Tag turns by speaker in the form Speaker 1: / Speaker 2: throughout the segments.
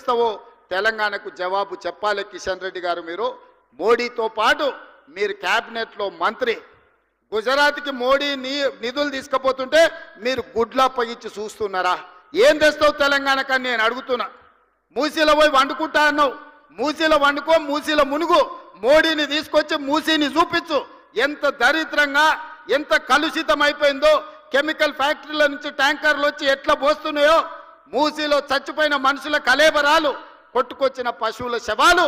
Speaker 1: ఇస్తావో తెలంగాణకు జవాబు చెప్పాలి కిషన్ రెడ్డి గారు. మీరు మోడీతో పాటు మీరు క్యాబినెట్లో మంత్రి, గుజరాత్కి మోడీ నిధులు తీసుకుపోతుంటే మీరు గుడ్లా పగిచ్చి చూస్తున్నారా? ఏం తెస్తావు తెలంగాణకని నేను అడుగుతున్నా. మూసీలో పోయి వండుకుంటా అన్నావు, మూసీలో వండుకో, మూసీలో మునుగు, మోడీని తీసుకొచ్చి మూసీని చూపించు. ఎంత దరిద్రంగా ఎంత కలుషితం అయిపోయిందో, కెమికల్ ఫ్యాక్టరీల నుంచి ట్యాంకర్లు వచ్చి ఎట్లా పోస్తున్నాయో, మూసీలో చచ్చిపోయిన మనుషుల కలేబరాలు, కొట్టుకొచ్చిన పశువుల శవాలు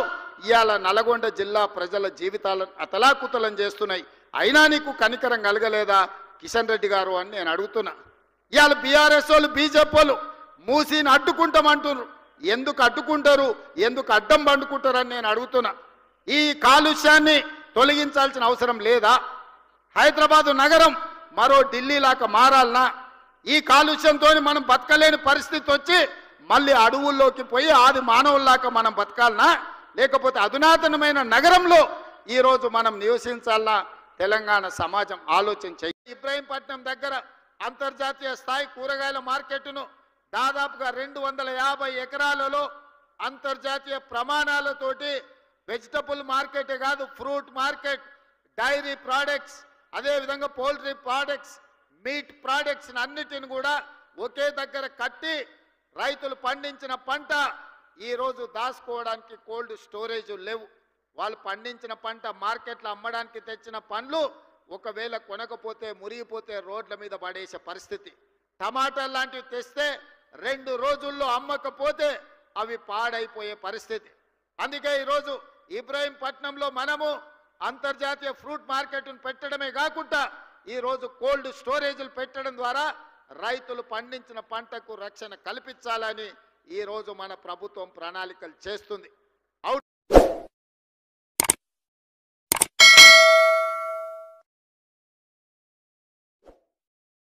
Speaker 1: ఇవాళ నల్గొండ జిల్లా ప్రజల జీవితాలను అతలాకుతలం చేస్తున్నాయి. అయినా నీకు కనికరం కలగలేదా కిషన్ రెడ్డి గారు అని నేను అడుగుతున్నా. ఇవాళ బీఆర్ఎస్ వాళ్ళు బీజేపీ వాళ్ళు మూసీని అడ్డుకుంటామంటున్నారు. ఎందుకు అడ్డుకుంటారు, ఎందుకు అడ్డం పండుకుంటారని నేను అడుగుతున్నా. ఈ కాలుష్యాన్ని తొలగించాల్సిన అవసరం లేదా? హైదరాబాదు నగరం మరో ఢిల్లీ లాగా మారాలనా? ఈ కాలుష్యంతో మనం బతకలేని పరిస్థితి వచ్చి మళ్ళీ అడవుల్లోకి పోయి ఆది మానవుల్లాగా మనం బతకాలనా? లేకపోతే అధునాతనమైన నగరంలో ఈరోజు మనం నివసించాలనా? తెలంగాణ సమాజం ఆలోచన చేయి. ఇబ్రహీంపట్నం దగ్గర అంతర్జాతీయ స్థాయి కూరగాయల మార్కెట్ను దాదాపుగా 250 ఎకరాలలో అంతర్జాతీయ ప్రమాణాలతోటి వెజిటబుల్ మార్కెటే కాదు, ఫ్రూట్ మార్కెట్, డైరీ ప్రోడక్ట్స్, అదేవిధంగా పౌల్ట్రీ ప్రోడక్ట్స్, మీట్ ప్రోడక్ట్స్ అన్నిటిని కూడా ఒకే దగ్గర కట్టి రైతులు పండించిన పంట ఈరోజు దాచుకోవడానికి కోల్డ్ స్టోరేజ్ లేవు. వాళ్ళు పండించిన పంట మార్కెట్లో అమ్మడానికి తెచ్చిన పండ్లు ఒకవేళ కొనకపోతే మురిగిపోతే రోడ్ల మీద పడేసే పరిస్థితి. టమాటాలు లాంటివి తెస్తే 2 రోజుల్లో అమ్మకపోతే అవి పాడైపోయే పరిస్థితి. అందుకే ఈరోజు ఇబ్రహీంపట్నంలో మనము అంతర్జాతీయ ఫ్రూట్ మార్కెట్ను పెట్టడమే కాకుండా ఈరోజు కోల్డ్ స్టోరేజ్లు పెట్టడం ద్వారా రైతులు పండించిన పంటకు రక్షణ కల్పించాలని ఈరోజు మన ప్రభుత్వం ప్రణాళికలు చేస్తుంది.